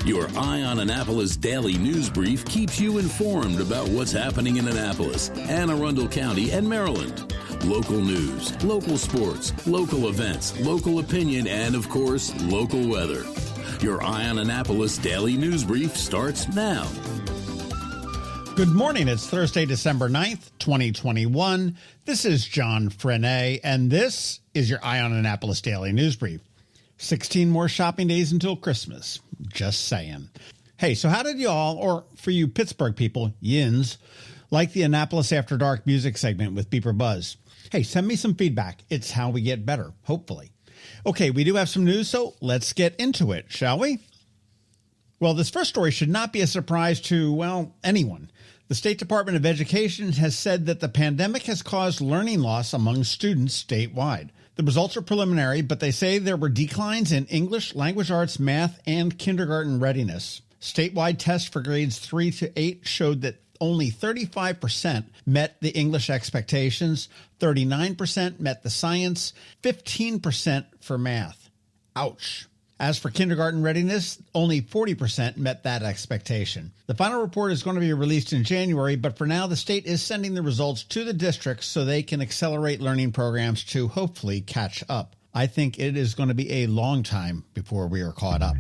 Your Eye on Annapolis daily news brief keeps you informed about what's happening in Annapolis, Anne Arundel County, and Maryland. Local news, local sports, local events, local opinion, and, of course, local weather. Your Eye on Annapolis daily news brief starts now. Good morning. It's Thursday, December 9th, 2021. This is John Frenaye, and this is your Eye on Annapolis daily news brief. 16 more shopping days until Christmas. Just saying. Hey, so how did y'all, or for you Pittsburgh people, yins, like the Annapolis After Dark music segment with Beeper Buzz? Hey, send me some feedback. It's how we get better, hopefully. Okay, we do have some news, so let's get into it, shall we? Well, this first story should not be a surprise to, well, anyone. The State Department of Education has said that the pandemic has caused learning loss among students statewide. The results are preliminary, but they say there were declines in English, language arts, math, and kindergarten readiness. Statewide tests for grades 3 to 8 showed that only 35% met the English expectations, 39% met the science, 15% for math. Ouch. As for kindergarten readiness, only 40% met that expectation. The final report is going to be released in January, but for now, the state is sending the results to the districts so they can accelerate learning programs to hopefully catch up. I think it is going to be a long time before we are caught up.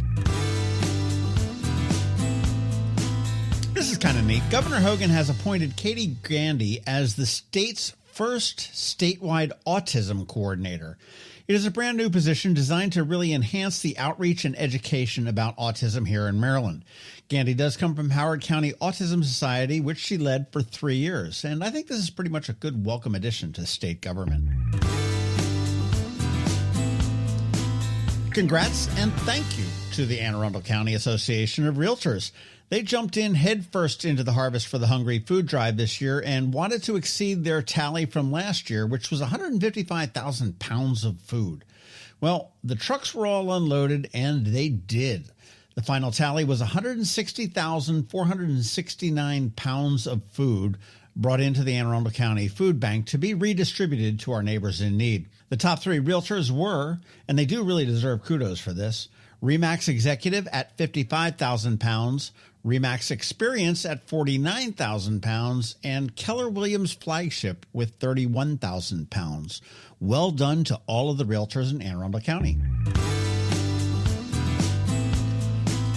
This is kind of neat. Governor Hogan has appointed Katie Gandy as the state's first statewide autism coordinator. It is a brand new position designed to really enhance the outreach and education about autism here in Maryland. Gandy does come from Howard County Autism Society, which she led for 3 years. And I think this is pretty much a good welcome addition to state government. Congrats and thank you to the Anne Arundel County Association of Realtors. They jumped in headfirst into the Harvest for the Hungry food drive this year and wanted to exceed their tally from last year, which was 155,000 pounds of food. Well, the trucks were all unloaded, and they did. The final tally was 160,469 pounds of food brought into the Anne Arundel County Food Bank to be redistributed to our neighbors in need. The top 3 realtors were, and they do really deserve kudos for this, RE/MAX Executive at 55,000 pounds, RE/MAX Experience at 49,000 pounds, and Keller Williams Flagship with 31,000 pounds. Well done to all of the realtors in Anne Arundel County.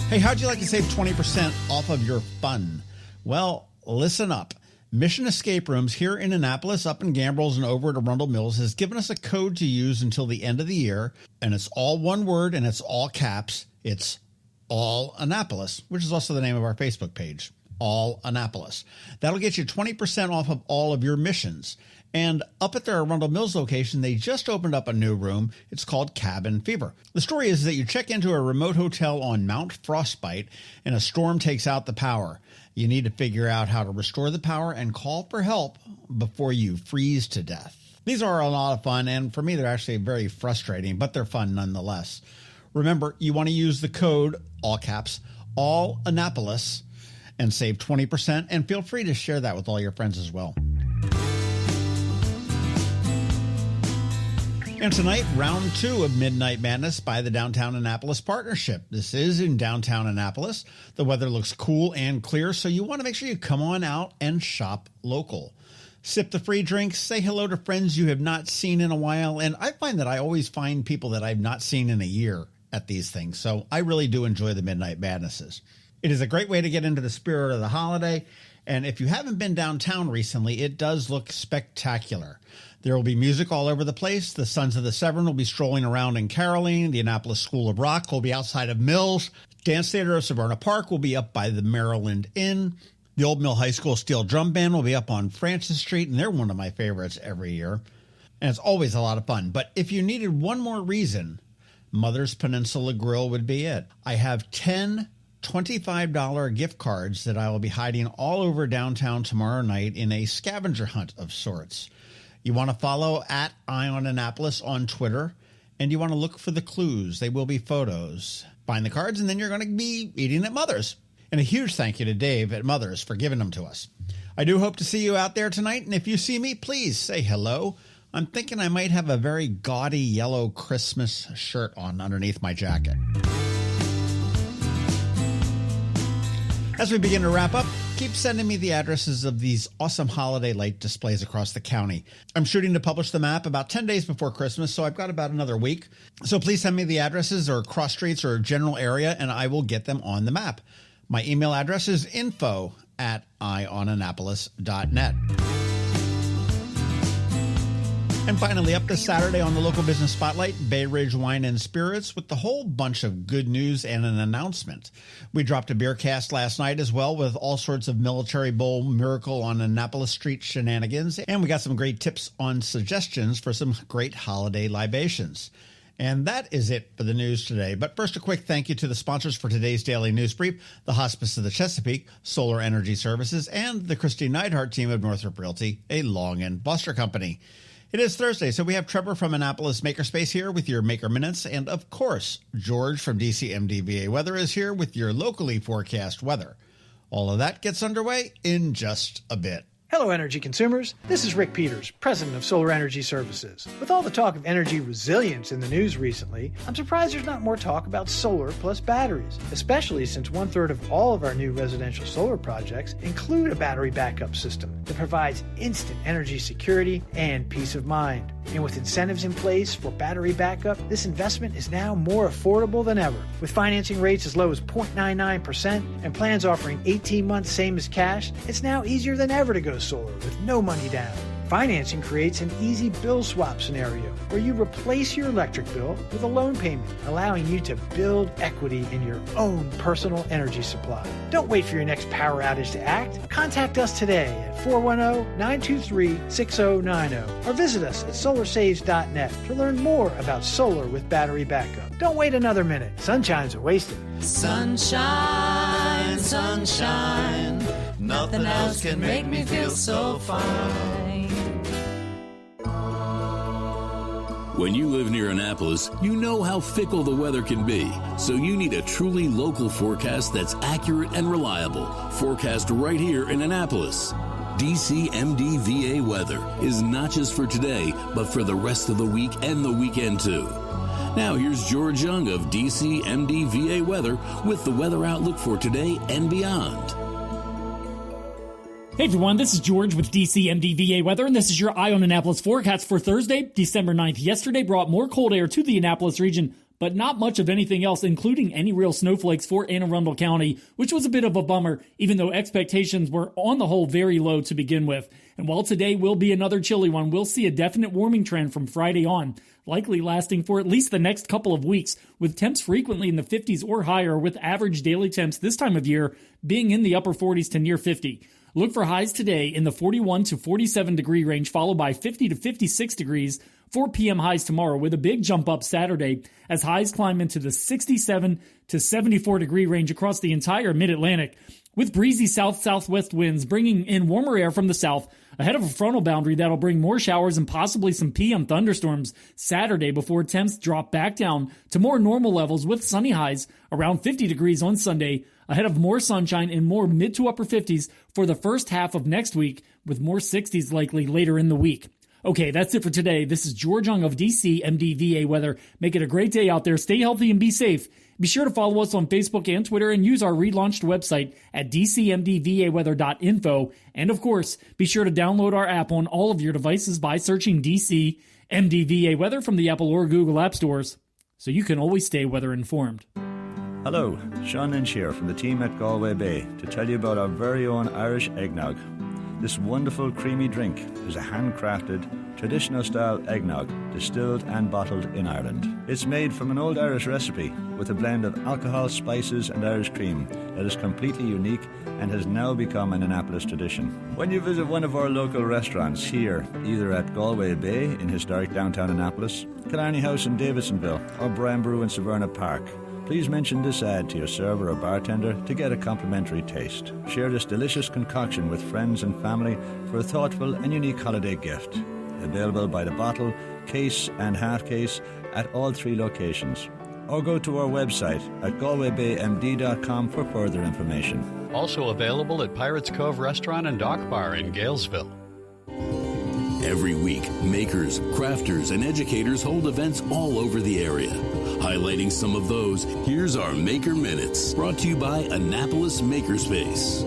Hey, how'd you like to save 20% off of your fun? Well, listen up. Mission Escape Rooms here in Annapolis, up in Gambrills, and over at Arundel Mills has given us a code to use until the end of the year, and it's all one word and it's all caps. It's All Annapolis, which is also the name of our Facebook page, All Annapolis. That'll get you 20% off of all of your missions. And up at their Arundel Mills location, they just opened up a new room. It's called Cabin Fever. The story is that you check into a remote hotel on Mount Frostbite, and a storm takes out the power. You need to figure out how to restore the power and call for help before you freeze to death. These are a lot of fun, and for me, they're actually very frustrating, but they're fun nonetheless. Remember, you want to use the code, all caps, All Annapolis, and save 20%, and feel free to share that with all your friends as well. And tonight, round 2 of Midnight Madness by the Downtown Annapolis Partnership. This is in downtown Annapolis. The weather looks cool and clear, so you want to make sure you come on out and shop local. Sip the free drinks, say hello to friends you have not seen in a while, and I find that I always find people that I've not seen in a year at these things, so I really do enjoy the Midnight Madnesses. It is a great way to get into the spirit of the holiday, and if you haven't been downtown recently, it does look spectacular. There will be music all over the place. The Sons of the Severn will be strolling around and caroling. The Annapolis School of Rock will be outside of Mills. Dance Theater of Severna Park will be up by the Maryland Inn. The Old Mill High School Steel Drum Band will be up on Francis Street, and they're one of my favorites every year. And it's always a lot of fun. But if you needed one more reason, Mother's Peninsula Grill would be it. I have 10 $25 gift cards that I will be hiding all over downtown tomorrow night in a scavenger hunt of sorts. You want to follow at Eye on Annapolis on Twitter, and you want to look for the clues. They will be photos. Find the cards, and then you're going to be eating at Mother's. And a huge thank you to Dave at Mother's for giving them to us. I do hope to see you out there tonight, and if you see me, please say hello. I'm thinking I might have a very gaudy yellow Christmas shirt on underneath my jacket. As we begin to wrap up, keep sending me the addresses of these awesome holiday light displays across the county. I'm shooting to publish the map about 10 days before Christmas, so I've got about another week. So please send me the addresses or cross streets or general area, and I will get them on the map. My email address is info@eyeonannapolis.net. And finally, up this Saturday on the Local Business Spotlight, Bay Ridge Wine and Spirits with a whole bunch of good news and an announcement. We dropped a beer cast last night as well with all sorts of Military Bowl Miracle on Annapolis Street shenanigans. And we got some great tips on suggestions for some great holiday libations. And that is it for the news today. But first, a quick thank you to the sponsors for today's daily news brief, the Hospice of the Chesapeake, Solar Energy Services, and the Kristi Neidhardt Team of Northrop Realty, a Long and Buster company. It is Thursday, so we have Trevor from Annapolis Makerspace here with your Maker Minutes, and of course, George from DC MDVA Weather is here with your locally forecast weather. All of that gets underway in just a bit. Hello, energy consumers. This is Rick Peters, president of Solar Energy Services. With all the talk of energy resilience in the news recently, I'm surprised there's not more talk about solar plus batteries, especially since 1/3 of all of our new residential solar projects include a battery backup system that provides instant energy security and peace of mind. And with incentives in place for battery backup, this investment is now more affordable than ever. With financing rates as low as 0.99% and plans offering 18 months same as cash, it's now easier than ever to go solar with no money down. Financing creates an easy bill swap scenario where you replace your electric bill with a loan payment, allowing you to build equity in your own personal energy supply. Don't wait for your next power outage to act. Contact us today at 410-923-6090 or visit us at solarsaves.net to learn more about solar with battery backup. Don't wait another minute. Sunshine's are wasted. Sunshine, sunshine, nothing else can make me feel so fine. When you live near Annapolis, you know how fickle the weather can be. So you need a truly local forecast that's accurate and reliable. Forecast right here in Annapolis. DC MDVA Weather is not just for today, but for the rest of the week and the weekend too. Now here's George Young of DC MDVA Weather with the weather outlook for today and beyond. Hey everyone, this is George with DC MDVA Weather, and this is your Eye on Annapolis forecast for Thursday, December 9th. Yesterday brought more cold air to the Annapolis region, but not much of anything else, including any real snowflakes for Anne Arundel County, which was a bit of a bummer, even though expectations were on the whole very low to begin with. And while today will be another chilly one, we'll see a definite warming trend from Friday on, likely lasting for at least the next couple of weeks, with temps frequently in the 50s or higher, with average daily temps this time of year being in the upper 40s to near 50. Look for highs today in the 41 to 47 degree range, followed by 50 to 56 degrees, 4 p.m. highs tomorrow, with a big jump up Saturday as highs climb into the 67 to 74 degree range across the entire mid-Atlantic, with breezy south-southwest winds bringing in warmer air from the south ahead of a frontal boundary that'll bring more showers and possibly some PM thunderstorms Saturday before temps drop back down to more normal levels with sunny highs around 50 degrees on Sunday, ahead of more sunshine and more mid to upper 50s for the first half of next week, with more 60s likely later in the week. Okay, that's it for today. This is George Young of DC MDVA Weather. Make it a great day out there. Stay healthy and be safe. Be sure to follow us on Facebook and Twitter and use our relaunched website at dcmdvaweather.info. And of course, be sure to download our app on all of your devices by searching DC MDVA Weather from the Apple or Google App Stores, so you can always stay weather informed. Hello, Sean Lynch here from the team at Galway Bay to tell you about our very own Irish Eggnog. This wonderful creamy drink is a handcrafted, traditional-style eggnog, distilled and bottled in Ireland. It's made from an old Irish recipe with a blend of alcohol, spices and Irish cream that is completely unique and has now become an Annapolis tradition. When you visit one of our local restaurants here, either at Galway Bay in historic downtown Annapolis, Killarney House in Davidsonville, or Brian Brew in Severna Park, please mention this ad to your server or bartender to get a complimentary taste. Share this delicious concoction with friends and family for a thoughtful and unique holiday gift. Available by the bottle, case and half case at all 3 locations. Or go to our website at galwaybaymd.com for further information. Also available at Pirates Cove Restaurant and Dock Bar in Galesville. Every week, makers, crafters, and educators hold events all over the area. Highlighting some of those, here's our Maker Minutes, brought to you by Annapolis Makerspace.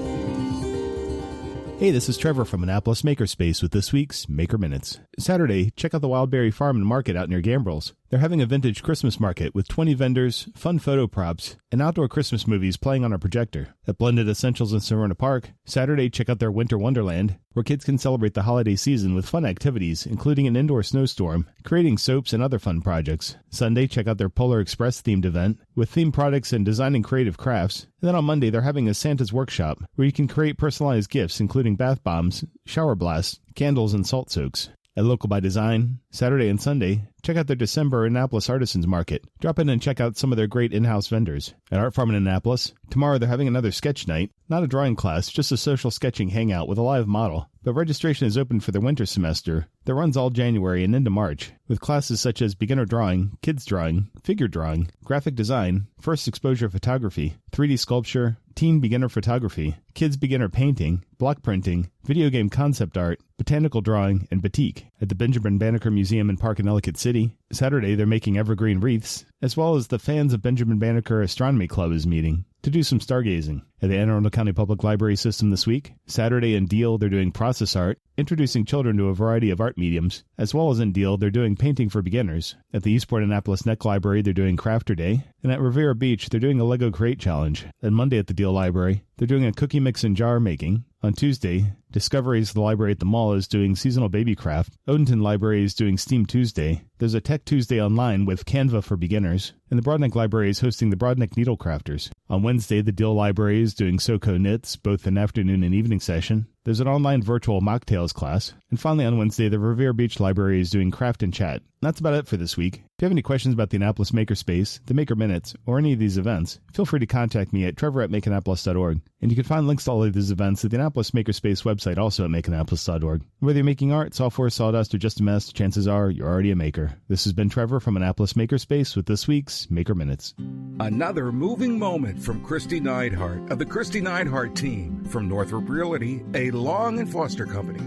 Hey, this is Trevor from Annapolis Makerspace with this week's Maker Minutes. Saturday, check out the Wildberry Farm and Market out near Gambrels. They're having a vintage Christmas market with 20 vendors, fun photo props, and outdoor Christmas movies playing on a projector. At Blended Essentials in Serona Park, Saturday, check out their Winter Wonderland, where kids can celebrate the holiday season with fun activities, including an indoor snowstorm, creating soaps, and other fun projects. Sunday, check out their Polar Express themed event with themed products and designing creative crafts. And then on Monday, they're having a Santa's Workshop, where you can create personalized gifts, including bath bombs, shower blasts, candles, and salt soaks. At Local by Design, Saturday and Sunday, check out their December Annapolis Artisans Market. Drop in and check out some of their great in-house vendors. At Art Farm in Annapolis, tomorrow they're having another sketch night. Not a drawing class, just a social sketching hangout with a live model. But registration is open for their winter semester that runs all January and into March, with classes such as beginner drawing, kids drawing, figure drawing, graphic design, first exposure photography, 3D sculpture, teen beginner photography, kids beginner painting, block printing, video game concept art, botanical drawing, and batik. At the Benjamin Banneker Museum and Park in Ellicott City, Saturday they're making evergreen wreaths, as well as the Fans of Benjamin Banneker Astronomy Club is meeting to do some stargazing. At the Anne Arundel County Public Library System this week, Saturday in Deal they're doing process art, introducing children to a variety of art mediums, as well as in Deal they're doing painting for beginners. At the Eastport Annapolis Neck Library they're doing Crafter Day, and at Rivera Beach they're doing a Lego Crate Challenge. And Monday at the Deal Library they're doing a cookie mix and jar making. On Tuesday, Discoveries, the library at the mall, is doing seasonal baby craft. Odenton Library is doing Steam Tuesday. There's a Tech Tuesday online with Canva for beginners. And the Broadneck Library is hosting the Broadneck Needle Crafters. On Wednesday, the Dill Library is doing SoCo Knits, both an afternoon and evening session. There's an online virtual mocktails class. And finally, on Wednesday, the Revere Beach Library is doing Craft and Chat. That's about it for this week. If you have any questions about the Annapolis Makerspace, the Maker Minutes, or any of these events, feel free to contact me at trevor@makeannapolis.org. And you can find links to all of these events at the Annapolis Makerspace website, also at makeannapolis.org. Whether you're making art, software, sawdust, or just a mess, chances are you're already a maker. This has been Trevor from Annapolis Makerspace with this week's Maker Minutes. Another moving moment from Kristi Neidhardt of the Kristi Neidhardt Team from Northrop Realty, a Long and Foster company.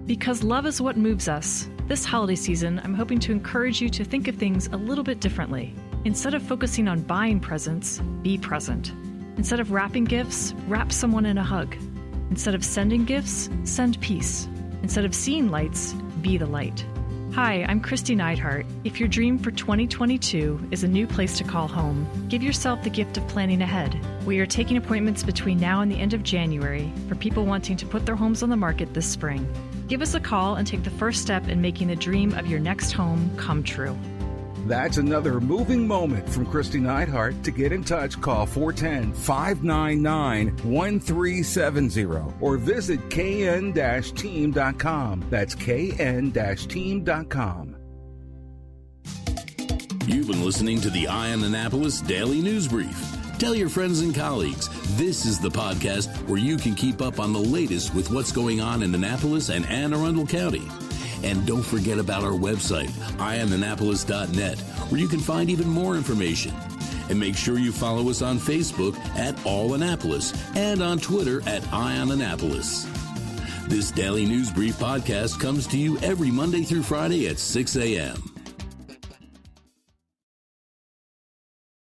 Because love is what moves us. This holiday season, I'm hoping to encourage you to think of things a little bit differently. Instead of focusing on buying presents, be present. Instead of wrapping gifts, wrap someone in a hug. Instead of sending gifts, send peace. Instead of seeing lights, be the light. Hi, I'm Kristi Neidhardt. If your dream for 2022 is a new place to call home, give yourself the gift of planning ahead. We are taking appointments between now and the end of January for people wanting to put their homes on the market this spring. Give us a call and take the first step in making the dream of your next home come true. That's another moving moment from Kristi Neidhardt. To get in touch, call 410-599-1370 or visit kn-team.com. That's kn-team.com. You've been listening to the Eye on Annapolis Daily News Brief. Tell your friends and colleagues, this is the podcast where you can keep up on the latest with what's going on in Annapolis and Anne Arundel County. And don't forget about our website, eyeonannapolis.net, where you can find even more information. And make sure you follow us on Facebook at All Annapolis and on Twitter at Eye on Annapolis. This Daily News Brief podcast comes to you every Monday through Friday at 6 a.m.